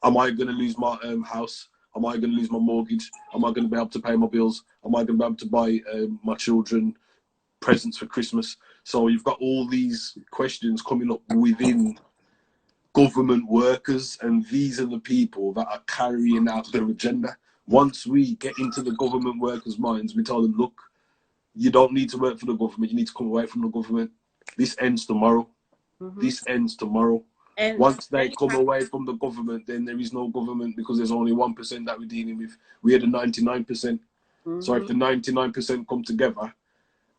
Am I going to lose my house? Am I going to lose my mortgage? Am I going to be able to pay my bills? Am I going to be able to buy my children presents for Christmas? So you've got all these questions coming up within government workers, and these are the people that are carrying out their agenda. Once we get into the government workers' minds, we tell them, look, you don't need to work for the government. You need to come away from the government. This ends tomorrow. This ends tomorrow. And once they come away from the government, then there is no government, because there's only 1% that we're dealing with. We are the 99%. So if the 99% come together,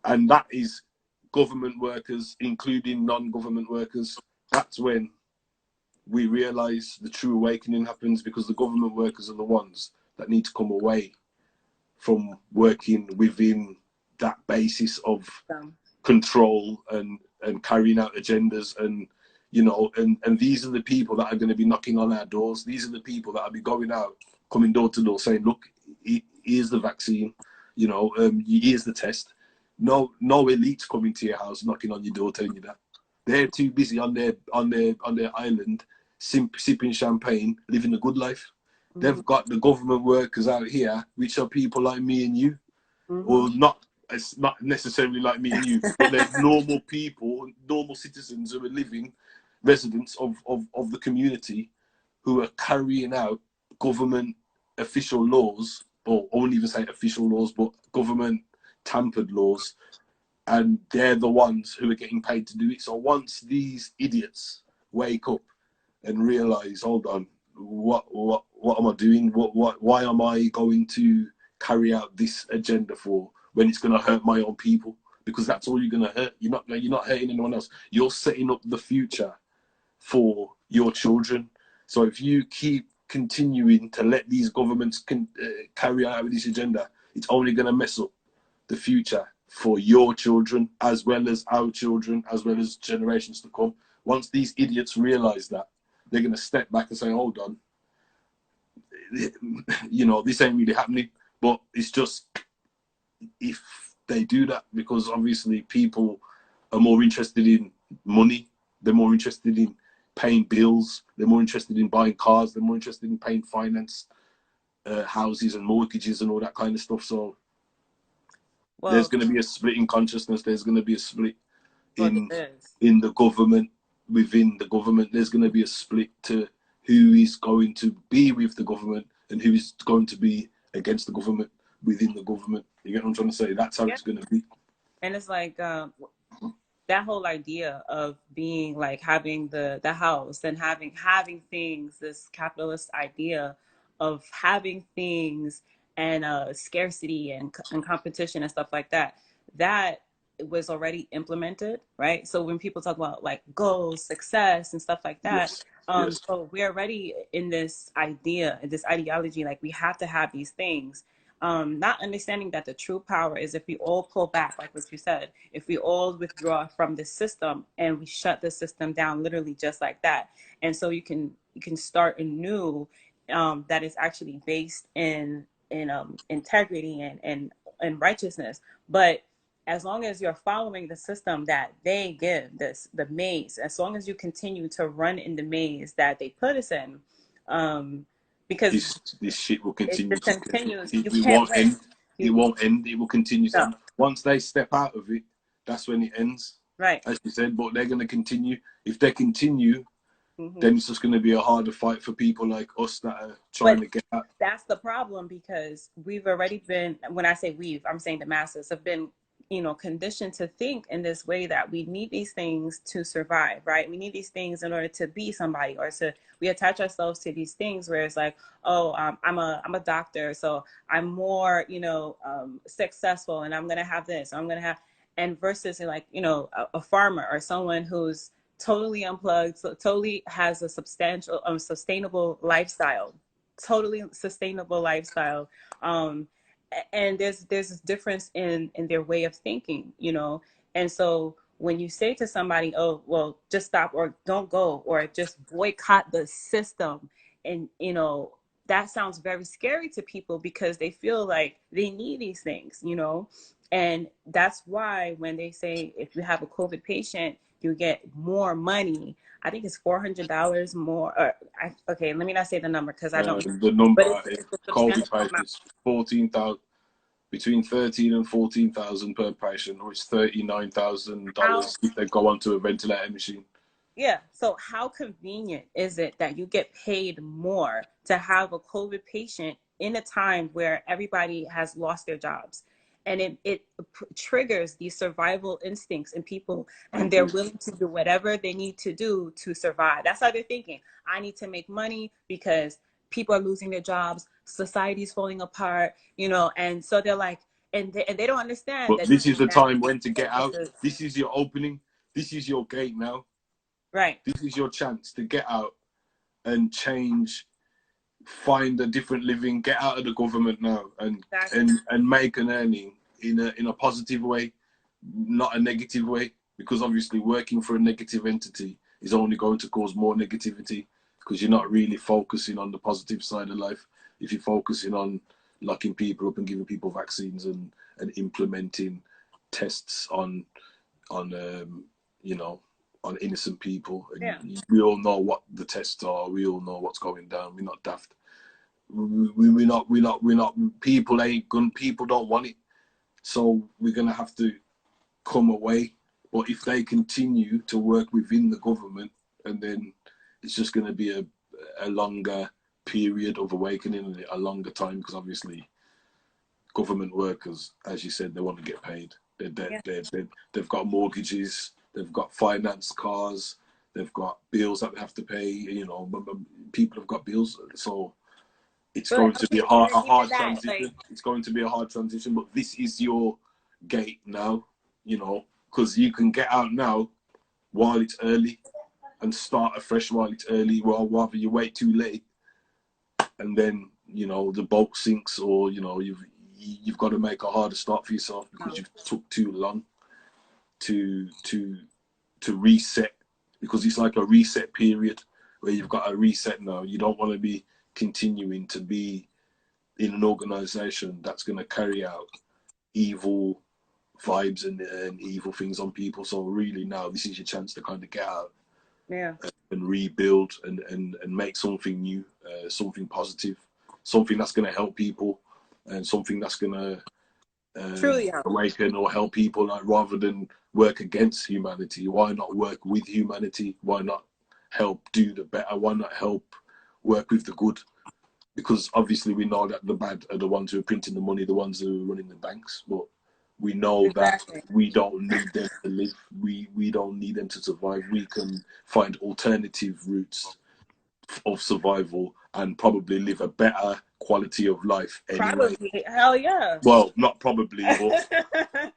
and that is government workers, including non-government workers, that's when we realize the true awakening happens, because the government workers are the ones that need to come away from working within that basis of control and carrying out agendas, and you know, and these are the people that are going to be knocking on our doors. These are the people that will be going out, coming door to door, saying, look, here's the vaccine, you know, here's the test. No elites coming to your house, knocking on your door, telling you that. They're too busy on their island, sipping champagne, living a good life. They've got the government workers out here, which are people like me and you, or not. It's not necessarily like me and you, but they're normal people, normal citizens who are living, residents of the community, who are carrying out government official laws, or I won't even say official laws, but government tampered laws, and they're the ones who are getting paid to do it. So once these idiots wake up and realize, hold on, what am I doing? Why am I going to carry out this agenda for, when it's going to hurt my own people? Because that's all you're going to hurt. You're not hurting anyone else. You're setting up the future for your children. So if you keep continuing to let these governments carry out this agenda, it's only going to mess up the future for your children, as well as our children, as well as generations to come. Once these idiots realize that, they're going to step back and say, hold on, you know, this ain't really happening. But it's just, if they do that, because obviously people are more interested in money, they're more interested in paying bills, they're more interested in buying cars, they're more interested in paying finance, houses and mortgages and all that kind of stuff. So there's going to be a split in consciousness. There's going to be a split in the government, within the government. There's going to be a split to who is going to be with the government and who is going to be against the government within the government. You get what I'm trying to say? That's how it's going to be. And it's like that whole idea of being like having the house and having things, this capitalist idea of having things and scarcity and competition and stuff like that, that was already implemented, right? So when people talk about like goals, success and stuff like that, yes. So we're already in this idea, this ideology, like we have to have these things. Not understanding that the true power is if we all pull back, like what you said, if we all withdraw from the system and we shut the system down, literally just like that. And so you can start anew, that is actually based in integrity and righteousness. But as long as you're following the system that they give, the maze, as long as you continue to run in the maze that they put us in, because this shit will continue. It continues. It won't end. It won't end. It will continue. No. Once they step out of it, that's when it ends. Right. As you said, but they're going to continue. If they continue, then it's just going to be a harder fight for people like us that are trying to get out. That's the problem, because we've already been, when I say we've, I'm saying the masses have been, conditioned to think in this way that we need these things to survive, right? We need these things in order to be somebody, or we attach ourselves to these things where it's like, oh, I'm a doctor, so I'm more, successful, and I'm going to have this, I'm going to have, and versus like, a farmer or someone who's totally unplugged, so totally has a substantial, sustainable lifestyle, and there's this difference in their way of thinking, and so when you say to somebody, oh, well, just stop or don't go or just boycott the system, and that sounds very scary to people because they feel like they need these things, and that's why when they say if you have a COVID patient, you get more money. I think it's $400 more. Okay, let me not say the number because I don't. The number But in it's a COVID substantial amount. patients 14,000, between 13 and 14,000 per patient, or it's $39,000 if they go onto a ventilator machine. Yeah. So how convenient is it that you get paid more to have a COVID patient in a time where everybody has lost their jobs? And it triggers these survival instincts in people, and they're willing to do whatever they need to do to survive. That's how they're thinking. I need to make money because people are losing their jobs, society's falling apart, you know, and so they're like, and they don't understand But that this is the that time when to get out. is, This is your opening. This is your gate now. right. This is your chance to get out and change, find a different living, get out of the government now, and Exactly. and make an earning in a positive way, not a negative way. Because obviously working for a negative entity is only going to cause more negativity, because you're not really focusing on the positive side of life. If you're focusing on locking people up and giving people vaccines and implementing tests on you know, on innocent people, and Yeah. we all know what the tests are. We all know what's going down. We're not daft. We're not. People ain't good. People don't want it. So we're gonna have to come away. But if they continue to work within the government, and then it's just gonna be a longer period of awakening, a longer time, because obviously government workers, as you said, they want to get paid. They've got mortgages, they've got finance cars, they've got bills that they have to pay. You know, people have got bills, so it's But going to be okay, a and then even hard that, transition. like, It's going to be a hard transition, but this is your gate now. You know, because you can get out now while it's early and start afresh while it's early, rather you wait too late and then, you know, the boat sinks, or, you know, you've got to make a harder start for yourself because you've took too long to reset, because it's like a reset period where you've got a reset now. You don't want to be continuing to be in an organization that's going to carry out evil vibes and evil things on people. So really now this is your chance to kind of get out, yeah, and rebuild and make something new, something positive, something that's going to help people, and something that's going to truly, yeah. awaken or help people. Like, rather than work against humanity, why not work with humanity? Why not help do the better? Why not help work with the good? Because obviously we know that the bad are the ones who are printing the money, the ones who are running the banks, but we know Exactly. that we don't need them to live. We don't need them to survive. We can find alternative routes of survival and probably live a better quality of life anyway. Probably, hell yeah. Well, not probably, but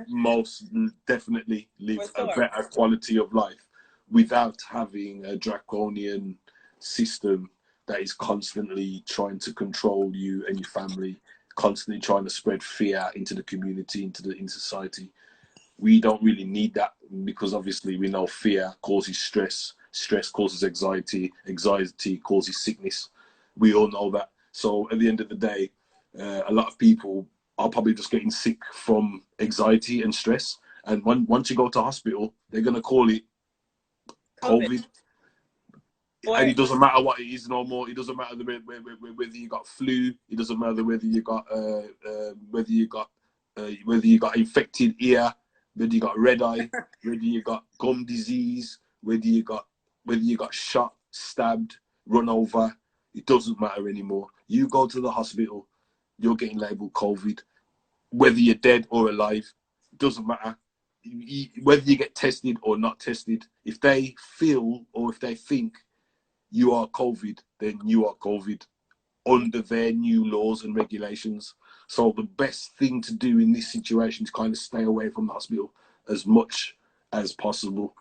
most definitely live For a sure. better quality of life without having a draconian system that is constantly trying to control you and your family, constantly trying to spread fear into the community, into society. We don't really need that, because obviously we know fear causes stress, stress causes anxiety, anxiety causes sickness. We all know that. So at the end of the day, a lot of people are probably just getting sick from anxiety and stress. And once you go to hospital, they're going to call it COVID. And it doesn't matter what it is no more. It doesn't matter whether you got flu. It doesn't matter whether you got whether you got infected ear, whether you got red eye, whether you got gum disease, whether you got shot, stabbed, run over. It doesn't matter anymore. You go to the hospital, you're getting labelled COVID. Whether you're dead or alive, it doesn't matter. Whether you get tested or not tested, if they feel or if they think you are COVID, then you are COVID under their new laws and regulations. So the best thing to do in this situation is kind of stay away from the hospital as much as possible.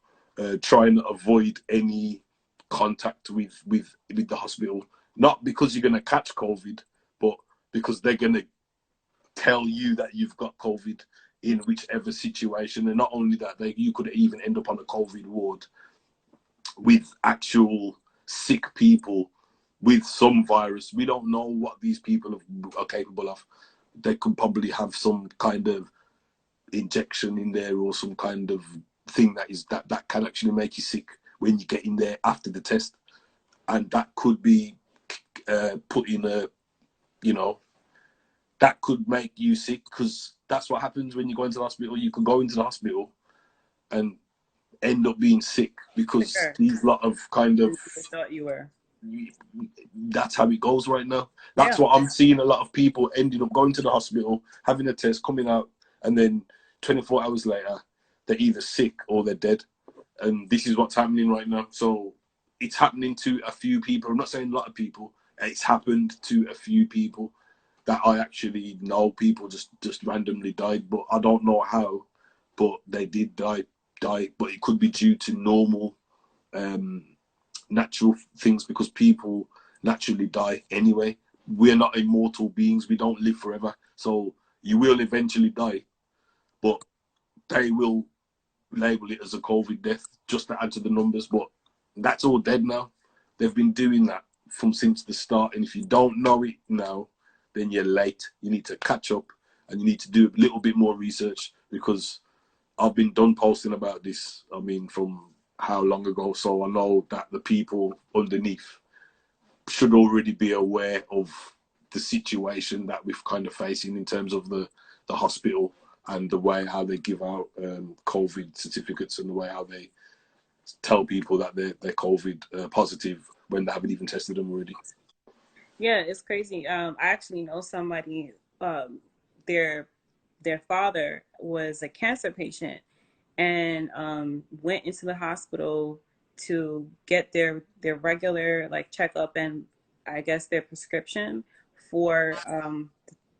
Try and avoid any contact with the hospital. Not because you're going to catch COVID, but because they're going to tell you that you've got COVID in whichever situation. And not only that, you could even end up on a COVID ward with actual sick people with some virus. We don't know what these people are capable of. They could probably have some kind of injection in there, or some kind of thing that can actually make you sick when you get in there after the test, and that could be put in a, you know, that could make you sick, because that's what happens when you go into the hospital. You can go into the hospital and end up being sick because Sure. these lot of kind of, You thought you were. that's how it goes right now. That's what I'm seeing. A lot of people ending up going to the hospital, having a test, coming out, and then 24 hours later, they're either sick or they're dead. And this is what's happening right now. So it's happening to a few people. I'm not saying a lot of people. It's happened to a few people that I actually know. People just randomly died, but I don't know how, but they did die. But it could be due to normal natural things, because people naturally die anyway. We're not immortal beings. We don't live forever. So you will eventually die, but they will label it as a COVID death just to add to the numbers. But that's all dead now. They've been doing that from since the start. And if you don't know it now, then you're late. You need to catch up, and you need to do a little bit more research, because I've been done posting about this, I mean, from how long ago? So I know that the people underneath should already be aware of the situation that we're kind of facing in terms of the hospital, and the way how they give out COVID certificates, and the way how they tell people that they're COVID positive when they haven't even tested them already. Yeah, it's crazy. I actually know somebody, their father was a cancer patient, and went into the hospital to get their regular like checkup, and I guess their prescription for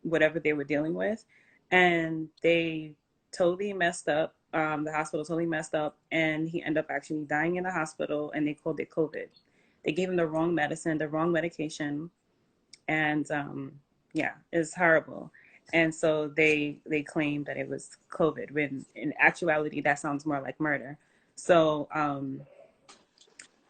whatever they were dealing with, and they totally messed up. The hospital totally messed up, and he ended up actually dying in the hospital, and they called it COVID. They gave him the wrong medicine, the wrong medication, and yeah, it's horrible. And so they claimed that it was COVID, when in actuality that sounds more like murder. So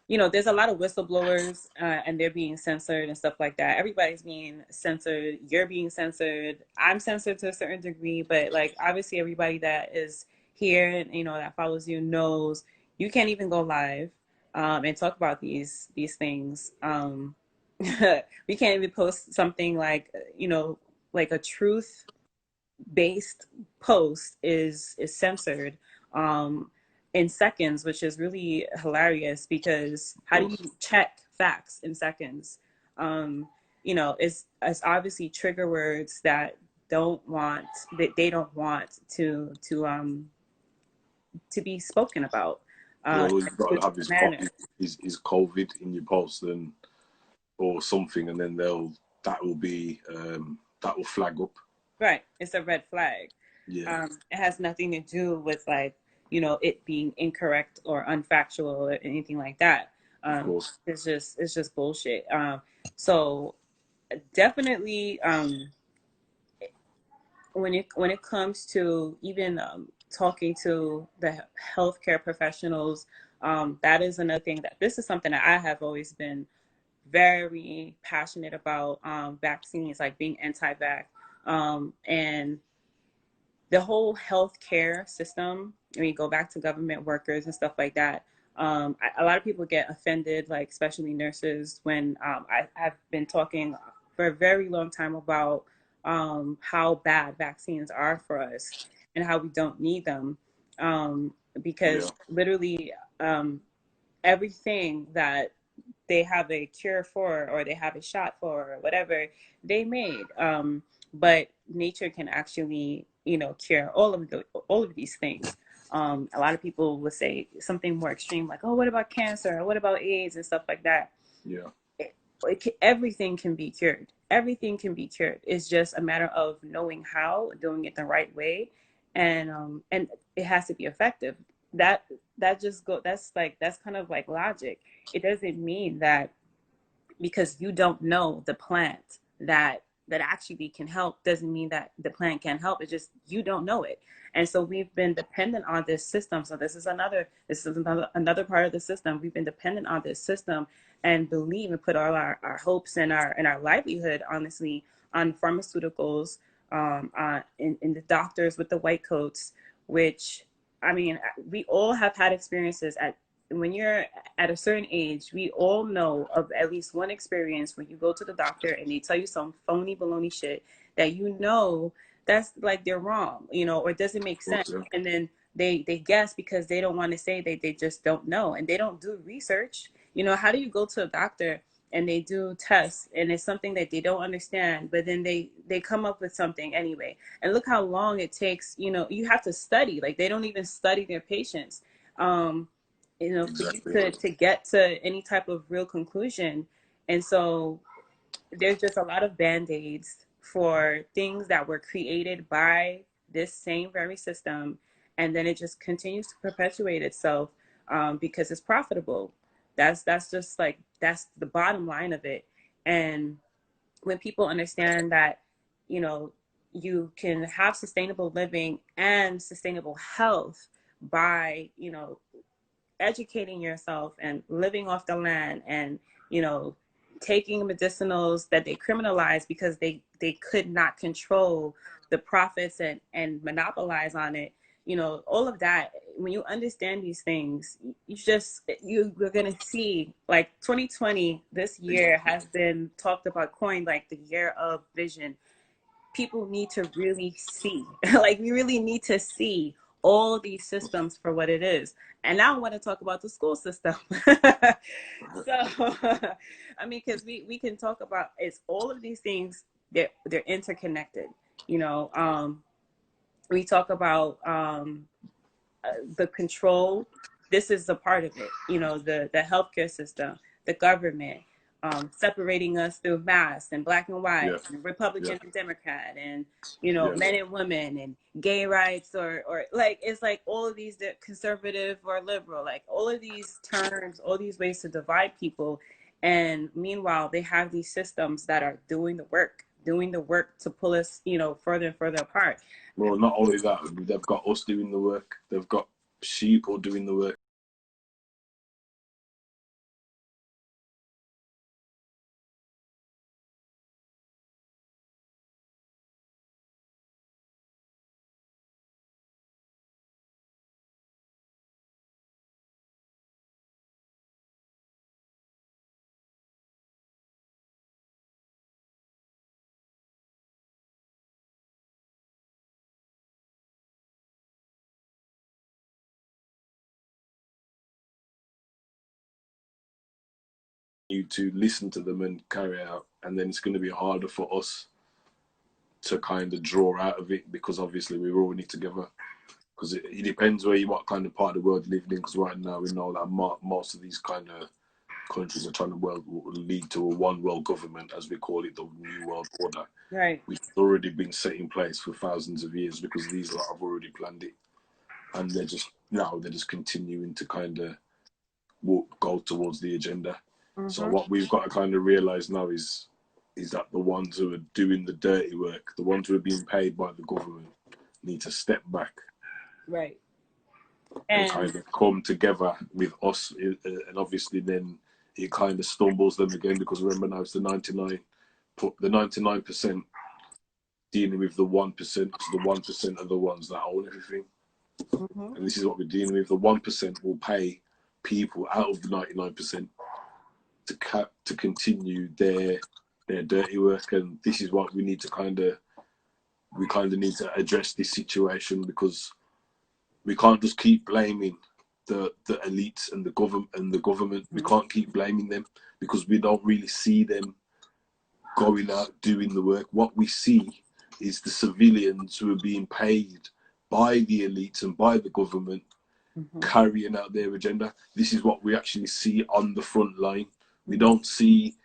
you know, there's a lot of whistleblowers, and they're being censored and stuff like that. Everybody's being censored. You're being censored. I'm censored to a certain degree, but like obviously everybody that is here, you know, that follows you knows you can't even go live and talk about these things. We can't even post something like, you know, like a truth based post is censored in seconds, which is really hilarious, because how do you check facts in seconds? You know, it's obviously trigger words that they don't want to be spoken about. Well, you've got to have Manner. his COVID in your post, and or something, and then that will flag up. Right, it's a red flag. Yeah. It has nothing to do with like, you know, it being incorrect or unfactual or anything like that. Of course. It's just bullshit. So definitely, when it comes to even talking to the healthcare professionals, that is another thing, that this is something that I have always been very passionate about, vaccines, like being anti-vax, and the whole healthcare system. When you go back to government workers and stuff like that, a lot of people get offended, like especially nurses, when I've been talking for a very long time about how bad vaccines are for us and how we don't need them, because literally everything that they have a cure for, or they have a shot for, or whatever they made, but nature can actually, you know, cure all of these things. A lot of people would say something more extreme, like, oh, what about cancer, or what about AIDS and stuff like that. Yeah. Everything can be cured. Everything can be cured. It's just a matter of knowing how, doing it the right way, and it has to be effective. That's kind of like logic. It doesn't mean that because you don't know the plant that actually can help, doesn't mean that the plant can help. It's just you don't know it. And so we've been dependent on this system. So this is another part of the system. We've been dependent on this system, and believe and put all our hopes and our livelihood, honestly, on pharmaceuticals, in the doctors with the white coats, which I mean, we all have had experiences when you're at a certain age, we all know of at least one experience when you go to the doctor and they tell you some phony baloney shit that you know that's like they're wrong, you know, or doesn't make sense. Also, And then they guess because they don't want to say they just don't know and they don't do research. You know, how do you go to a doctor and they do tests and it's something that they don't understand, but then they come up with something anyway. And look how long it takes, you know, you have to study. Like they don't even study their patients. You know, for exactly. you to get to any type of real conclusion. And so there's just a lot of band-aids for things that were created by this same very system. And then it just continues to perpetuate itself because it's profitable. That's just like, that's the bottom line of it. And when people understand that, you know, you can have sustainable living and sustainable health by, you know, educating yourself and living off the land and, you know, taking medicinals that they criminalize because they could not control the profits and monopolize on it. You know, all of that, when you understand these things, you're going to see like 2020 this year has been talked about, coined like the year of vision. People need to really see, like we really need to see all these systems for what it is. And now I want to talk about the school system. So, I mean, because we can talk about it's all of these things, they're interconnected. You know, we talk about the control. This is a part of it. You know, the healthcare system, the government, separating us through masks and black and white, Yeah, and Republican yeah, and Democrat, and you know, yeah. men and women, and gay rights, or like it's like all of these conservative or liberal, like all of these terms, all these ways to divide people. And meanwhile, they have these systems that are doing the work to pull us, you know, further and further apart. Well, not only that, they've got us doing the work. They've got sheep doing the work. You to listen to them and carry out, and then it's going to be harder for us to kind of draw out of it because obviously we're all in it together. Because it depends what kind of part of the world you live in. Because right now we know that most of these kind of countries are trying to lead to a one world government, as we call it, the new world order, Right. which has already been set in place for thousands of years because these lot have already planned it, and they're just continuing to kind of go towards the agenda. So Mm-hmm. what we've got to kind of realize now is that the ones who are doing the dirty work, the ones who are being paid by the government, need to step back Right. and And kind of come together with us. And obviously then it kind of stumbles them again because remember now it's the 99% dealing with the 1%. So the 1% are the ones that own everything. mm-hmm. And this is what we're dealing with. The 1% will pay people out of the 99% to continue their dirty work, and this is what we need to need to address this situation because we can't just keep blaming the elites and the government. We can't keep blaming them because we don't really see them going out doing the work. What we see is the civilians who are being paid by the elites and by the government carrying out their agenda. This is what we actually see on the front line. We don't see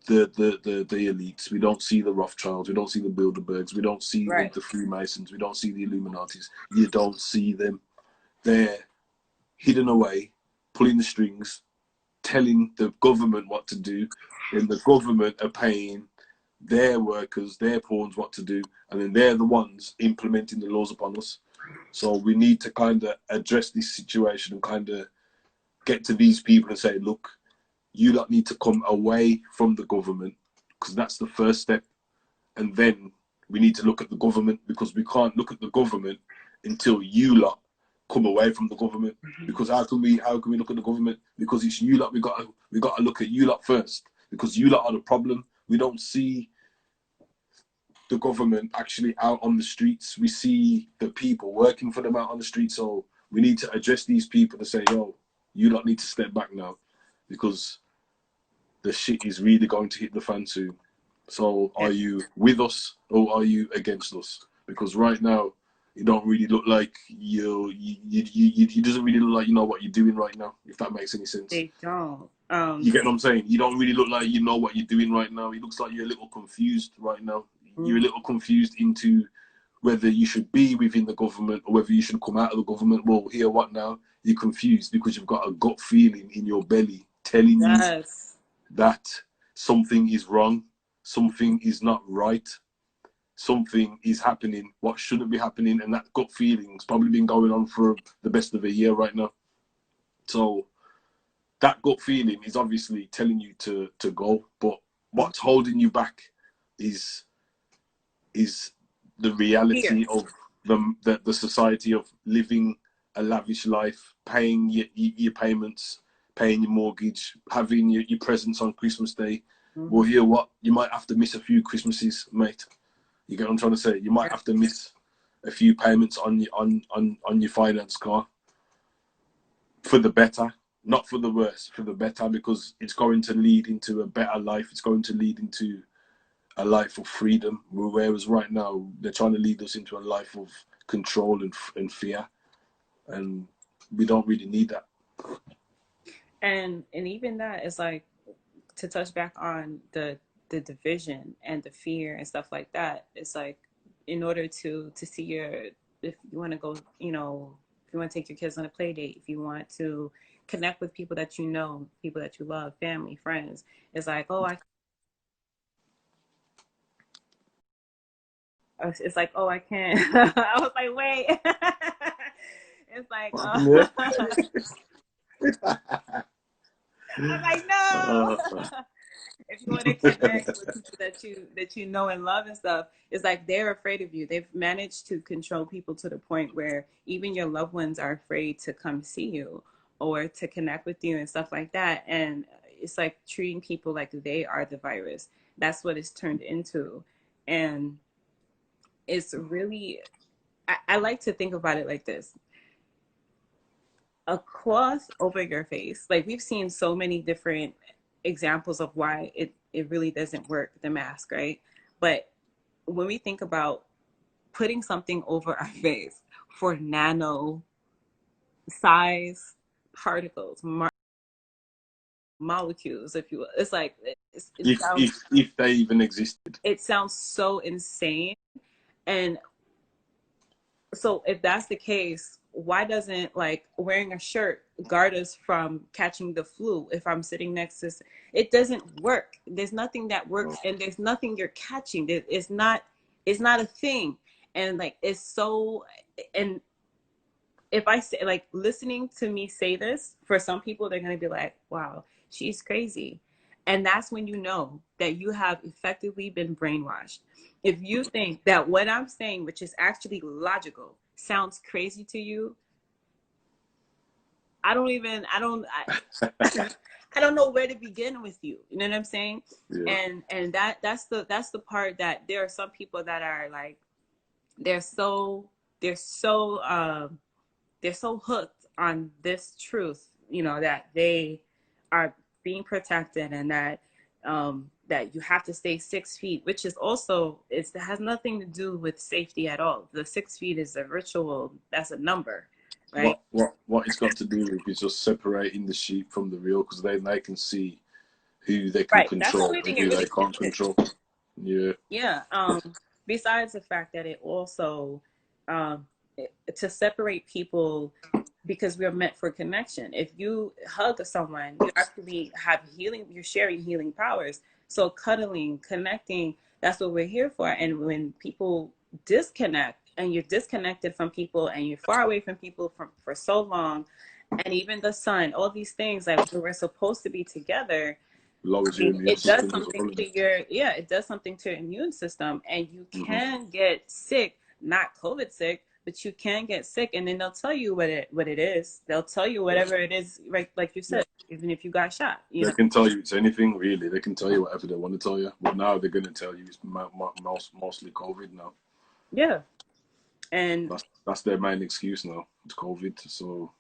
the elites. We don't see the Rothschilds. We don't see the Bilderbergs. We don't see Right. the Freemasons. We don't see the Illuminatis. You don't see them. They're hidden away, pulling the strings, telling the government what to do, and the government are paying their workers, their pawns what to do, and then they're the ones implementing the laws upon us. So we need to kind of address this situation and kind of get to these people and say, look, you lot need to come away from the government because that's the first step. And then we need to look at the government because we can't look at the government until you lot come away from the government. Because how can we look at the government? Because it's you lot. We got to look at you lot first, because you lot are the problem. We don't see the government actually out on the streets. We see the people working for them out on the streets. So we need to address these people to say, yo, you lot need to step back now, because the shit is really going to hit the fan soon. So are you with us or are you against us? Because right now, you don't really look like you doesn't really look like you know what you're doing right now, if that makes any sense. They don't. You get what I'm saying? You don't really look like you know what you're doing right now. It looks like you're a little confused right now. You're a little confused into whether you should be within the government or whether you should come out of the government. Well, here, what now? You're confused because you've got a gut feeling in your belly telling you that something is wrong, something is not right, something is happening what shouldn't be happening, and that gut feeling's probably been going on for the best of a year right now. So that gut feeling is obviously telling you to go, but what's holding you back is the reality of the society of living a lavish life, paying your payments, paying your mortgage, having your presents on Christmas Day. Well, you know what? You might have to miss a few Christmases, mate. You get what I'm trying to say? You might have to miss a few payments on your finance car for the better, not for the worse, for the better, because it's going to lead into a better life. It's going to lead into a life of freedom, whereas right now they're trying to lead us into a life of control and fear, and we don't really need that. And even that is like, to touch back on the division and the fear and stuff like that. It's like, in order to see if you want to go, you know, if you want to take your kids on a play date, if you want to connect with people that you know, people that you love, family, friends, it's like, I can't. I was like, wait. It's like, I'm like, no. If you want to connect with people that you know and love and stuff, it's like they're afraid of you. They've managed to control people to the point where even your loved ones are afraid to come see you or to connect with you and stuff like that. And it's like treating people like they are the virus. That's what it's turned into. And it's really, I like to think about it like this. A cloth over your face. Like, we've seen so many different examples of why it really doesn't work, the mask, right? But when we think about putting something over our face for nano size particles, molecules, if you will, it's like, if they even existed, it sounds so insane. And so if that's the case, why doesn't like wearing a shirt guard us from catching the flu? If I'm sitting next to, it doesn't work. There's nothing that works, and there's nothing you're catching. It's not a thing. And like, it's so, and if I say, like, listening to me say this, for some people, they're going to be like, wow, she's crazy. And that's when you know that you have effectively been brainwashed. If you think that what I'm saying, which is actually logical, sounds crazy to you, I don't know where to begin with you. You know what I'm saying? Yeah. And that's the part that there are some people that are like, they're so hooked on this truth, you know, that they are being protected, and that that you have to stay 6 feet, which is also, it has nothing to do with safety at all. The 6 feet is a ritual, that's a number, right? What it's got to do with is just separating the sheep from the real, because then they can see who they can control and who they can't control. Yeah. Besides the fact that it also to separate people, because we're meant for connection. If you hug someone, you actually have healing, you're sharing healing powers. So cuddling, connecting, that's what we're here for. And when people disconnect, and you're disconnected from people, and you're far away from people for so long, and even the sun, all these things, like, we're supposed to be together, it does something to it does something to your immune system, and you can get sick, not COVID sick, but you can get sick, and then they'll tell you what it is. They'll tell you whatever it is, right? Like you said, even if you got shot, you They know. can tell you it's anything, really. They can tell you whatever they want to tell you. But now they're going to tell you it's mostly COVID now. Yeah, and That's their main excuse now. It's COVID. So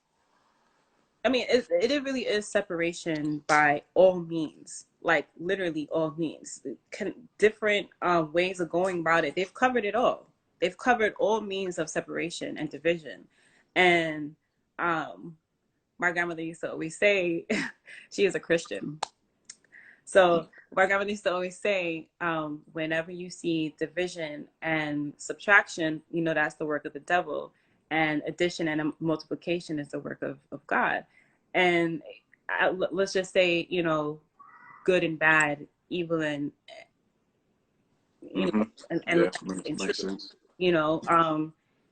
I mean, it really is separation by all means, like literally all means. Different ways of going about it. They've covered it all. They've covered all means of separation and division. And my grandmother used to always say, she is a Christian. So my grandmother used to always say, whenever you see division and subtraction, you know that's the work of the devil, and addition and multiplication is the work of God. And let's just say, you know, good and bad, evil and, you know, and makes sense. you know,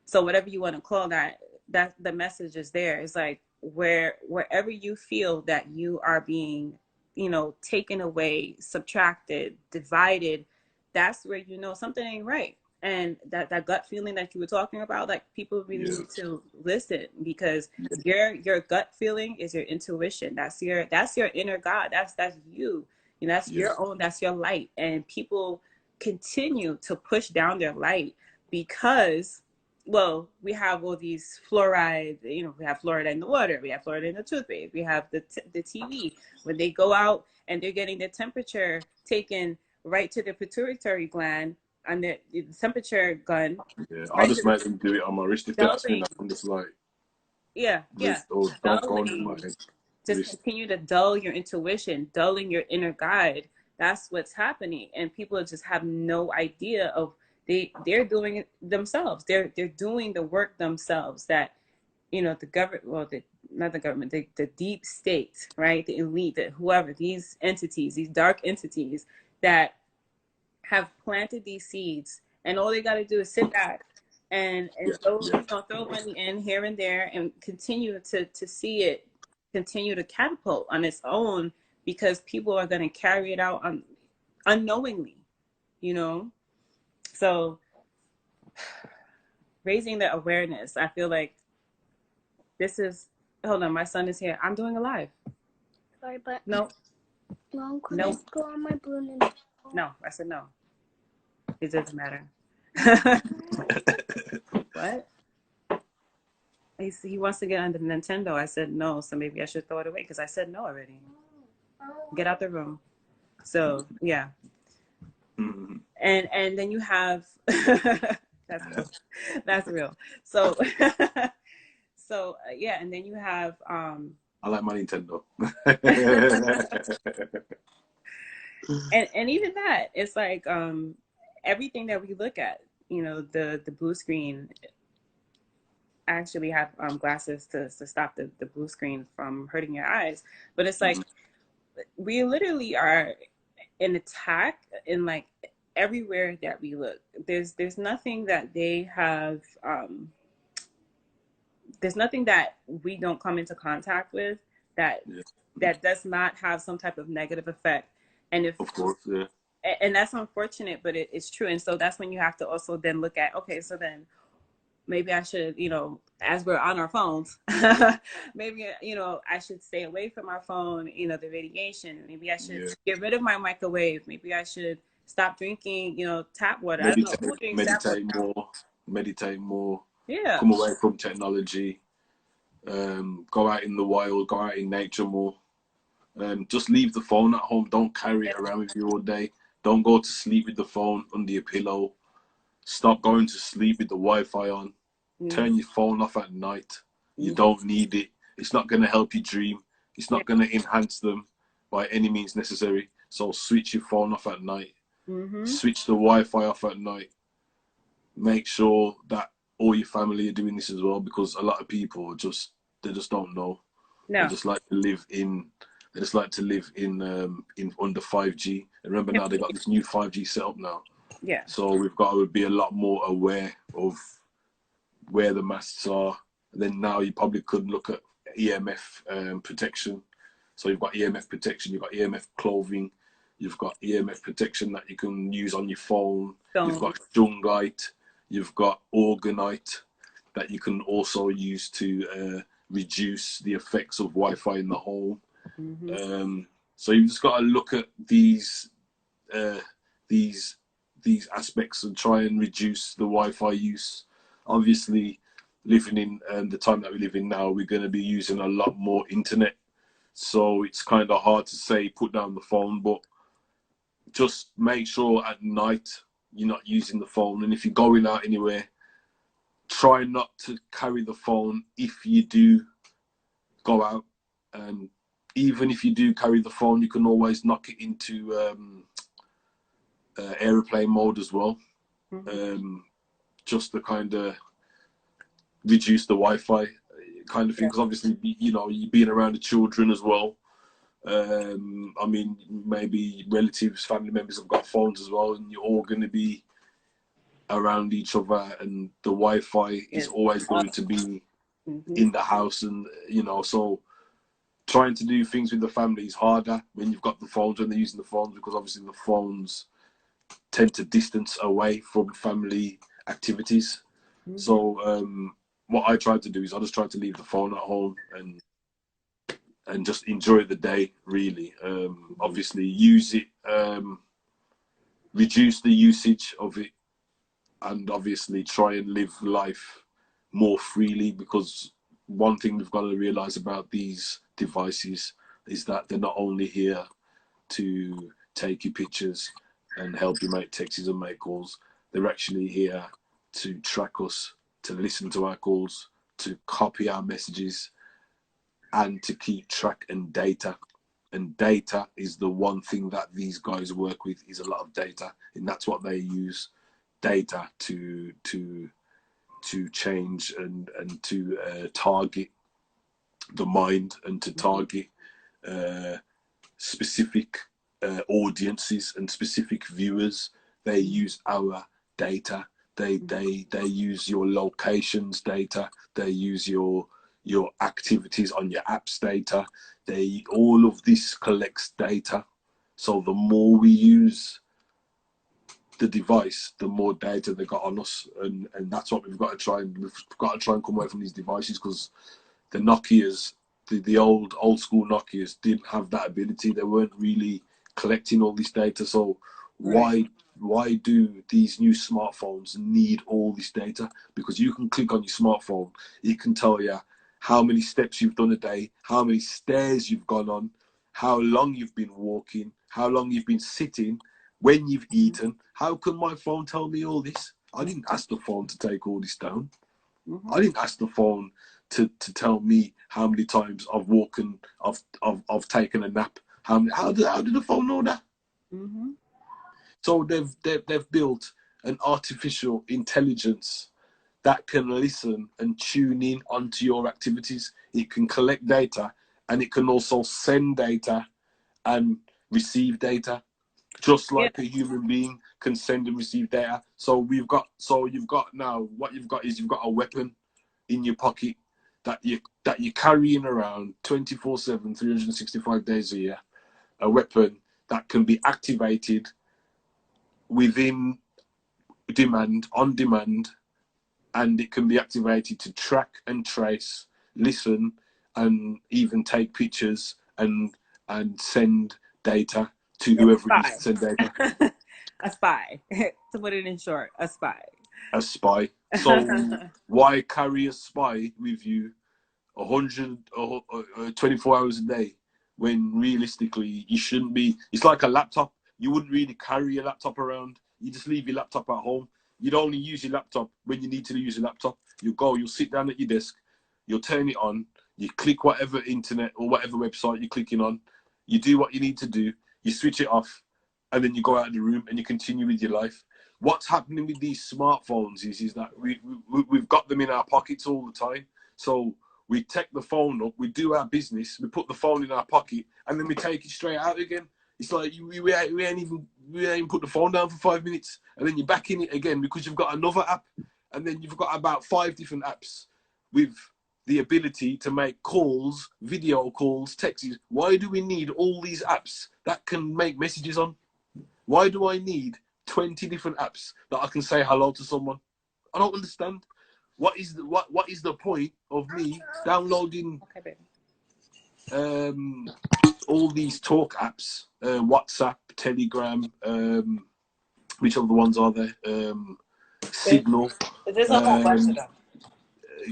so whatever you want to call that, that the message is there. It's like wherever you feel that you are being, you know, taken away, subtracted, divided, that's where you know something ain't right. And that gut feeling that you were talking about, like people really need to listen, because your gut feeling is your intuition. That's your inner God. That's you. You know, that's your own, that's your light. And people continue to push down their light because, well, we have all these fluoride, you know, we have fluoride in the water, we have fluoride in the toothpaste, we have the TV. When they go out and they're getting the temperature taken right to the pituitary gland and the temperature gun. Yeah, right I just make them do it on my wrist. If they ask me, I'm just like, don't go on my head. Just continue to dull your intuition, dulling your inner guide. That's what's happening, and people just have no idea of they're doing it themselves. They're doing the work themselves. That, you know, the government, well, not the government, the deep state, right? The elite, whoever, these entities, these dark entities that have planted these seeds, and all they got to do is sit back and throw money in here and there and continue to see it continue to catapult on its own, because people are going to carry it out unknowingly, you know. So raising the awareness, I feel like this is, hold on, my son is here. I'm doing a live. Sorry, but no, could I go on my balloon? No, I said no. It doesn't matter. What? He wants to get on the Nintendo. I said no, so maybe I should throw it away because I said no already. Get out the room. So yeah. And then you have that's real. So so yeah, and then you have I like my Nintendo. and even that, it's like everything that we look at, you know, the blue screen. I actually have glasses to stop the blue screen from hurting your eyes, but it's like we literally are in attack in like everywhere that we look. There's nothing that they have there's nothing that we don't come into contact with that does not have some type of negative effect. And if of course, and that's unfortunate, but it's true. And so that's when you have to also then look at, okay, so then maybe I should, you know, as we're on our phones, maybe, you know, I should stay away from my phone, you know, the radiation. Maybe I should get rid of my microwave. Maybe I should stop drinking, you know, tap water. Meditate more. Yeah. Come away from technology. Go out in the wild, go out in nature more. Just leave the phone at home. Don't carry it around with you all day. Don't go to sleep with the phone under your pillow. Stop going to sleep with the Wi-Fi on. Turn your phone off at night. You don't need it. It's not going to help you dream. It's not going to enhance them by any means necessary. So switch your phone off at night. Switch the Wi-Fi off at night. Make sure that all your family are doing this as well, because a lot of people they just don't know. They just like to live in under 5G. And remember now they got this new 5G set up now. Yeah. So we've got to be a lot more aware of where the masts are. And then now you probably could look at EMF protection. So you've got EMF protection, you've got EMF clothing, you've got EMF protection that you can use on your phone. You've got shungite, you've got orgonite, that you can also use to reduce the effects of Wi-Fi in the home. So you've just got to look at these aspects and try and reduce the Wi-Fi use. Obviously, living in the time that we live in now, we're going to be using a lot more internet. So it's kind of hard to say put down the phone, but just make sure at night you're not using the phone. And if you're going out anywhere, try not to carry the phone if you do go out. And even if you do carry the phone, you can always knock it into airplane mode as well. Just to kind of reduce the Wi-Fi kind of thing, because obviously, you know, you're being around the children as well. I mean, maybe relatives, family members have got phones as well, and you're all going to be around each other, and the Wi-Fi is always going to be in the house. And, you know, so trying to do things with the family is harder when you've got the phones, when they're using the phones, because obviously the phones tend to distance away from family activities. So what I try to do is I just try to leave the phone at home and just enjoy the day, really. Obviously use it, reduce the usage of it, and obviously try and live life more freely, because one thing we've got to realize about these devices is that they're not only here to take your pictures and help you make texts and make calls, they're actually here to track us, to listen to our calls, to copy our messages, and to keep track and data. And data is the one thing that these guys work with, is a lot of data, and that's what they use data to change and to target the mind, and to target specific audiences and specific viewers. They use our data. They use your locations data. They use your activities on your apps data. All of this collects data. So the more we use the device, the more data they got on us, and that's what we've got to try and come away from these devices, because the Nokias, the old school Nokias, didn't have that ability. They weren't really collecting all this data. So why do these new smartphones need all this data? Because you can click on your smartphone, it can tell you how many steps you've done a day, how many stairs you've gone on, how long you've been walking, how long you've been sitting, when you've eaten. How can my phone tell me all this? I didn't ask the phone to take all this down. I didn't ask the phone to tell me how many times I've walked, I've taken a nap. How did the phone know that? So they've built an artificial intelligence that can listen and tune in onto your activities. It can collect data, and it can also send data and receive data, just like a human being can send and receive data. So you've got now, what you've got is you've got a weapon in your pocket that you're carrying around 24/7, 365 days a year. A weapon that can be activated within demand, on demand, and it can be activated to track and trace, listen, and even take pictures and send data to whoever it needs to send data. A spy. To put it in short, a spy. A spy. So why carry a spy with you 24 hours a day, when realistically you shouldn't be? It's like a laptop. You wouldn't really carry a laptop around. You just leave your laptop at home. You'd only use your laptop when you need to use your laptop. You'll sit down at your desk, you'll turn it on, you click whatever internet or whatever website you're clicking on, you do what you need to do, you switch it off, and then you go out of the room and you continue with your life. What's happening with these smartphones is that we've got them in our pockets all the time. So we take the phone up, we do our business, we put the phone in our pocket, and then we take it straight out again. It's like we ain't even put the phone down for 5 minutes, and then you're back in it again because you've got another app, and then you've got about 5 different apps with the ability to make calls, video calls, texts. Why do we need all these apps that can make messages on? Why do I need 20 different apps that I can say hello to someone? I don't understand. what is the point of me downloading all these talk apps, WhatsApp, Telegram, which other ones are there? Signal, There's a whole bunch of them.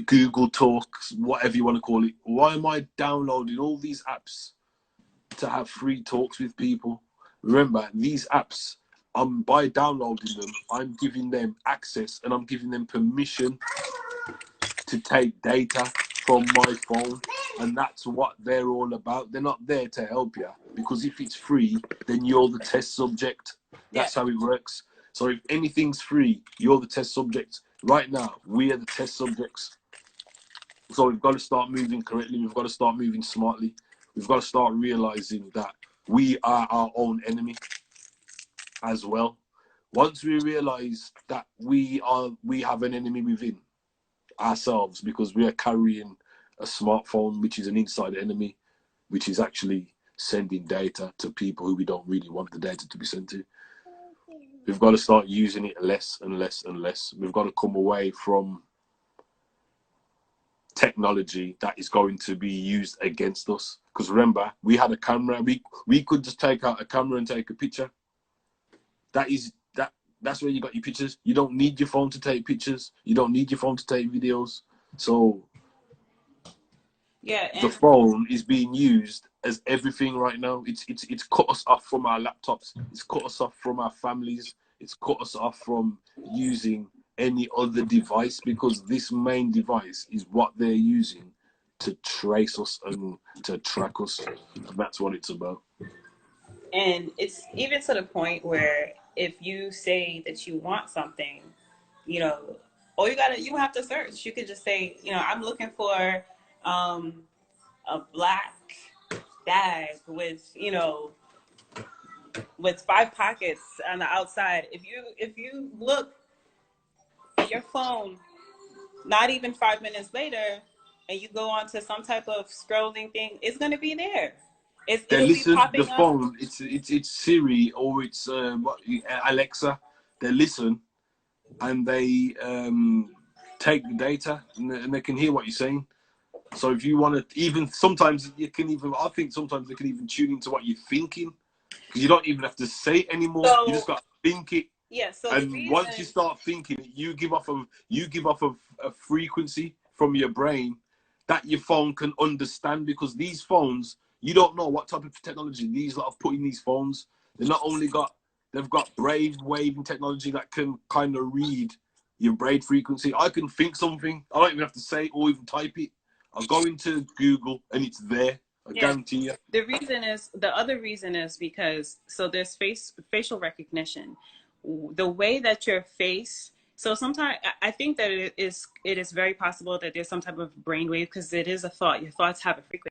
Google Talks, whatever you want to call it. Why am I downloading all these apps to have free talks with people? Remember, these apps, by downloading them, I'm giving them access and I'm giving them permission to take data from my phone. And that's what they're all about. They're not there to help you, because if it's free, then you're the test subject. That's how it works. So if anything's free, you're the test subject. Right now, we are the test subjects. So we've got to start moving correctly. We've got to start moving smartly. We've got to start realizing that we are our own enemy as well. Once we realize that we have an enemy within ourselves, because we are carrying a smartphone, which is an inside enemy, which is actually sending data to people who we don't really want the data to be sent to. We've got to start using it less and less and less. We've got to come away from technology that is going to be used against us. Because remember, we had a camera. We could just take out a camera and take a picture. That's where you got your pictures. You don't need your phone to take pictures. You don't need your phone to take videos. So the phone is being used as everything right now. It's cut us off from our laptops. It's cut us off from our families. It's cut us off from using any other device, because this main device is what they're using to trace us and to track us. And that's what it's about. And it's even to the point where if you say that you want something, you know, you don't have to search. You could just say, you know, I'm looking for a black bag with, you know, with 5 pockets on the outside. If you look at your phone, not even 5 minutes later, and you go on to some type of scrolling thing, it's going to be there. It'll be popping the up. phone, it's Siri or it's Alexa. They listen and they take the data and they can hear what you're saying. So if you want to, even sometimes you can even, I think sometimes they can even tune into what you're thinking, because you don't even have to say it anymore. So, you just got to think it. Yeah. So and once you start thinking it, you give off a frequency from your brain that your phone can understand, because these phones, you don't know what type of technology these lot have put in these phones. They've got brave waving technology that can kind of read your brain frequency. I can think something. I don't even have to say it or even type it. I'll go into Google and it's there. I guarantee you. The other reason is because, so there's facial recognition. The way that your face, so sometimes I think that it is very possible that there's some type of brainwave, because it is a thought. Your thoughts have a frequency.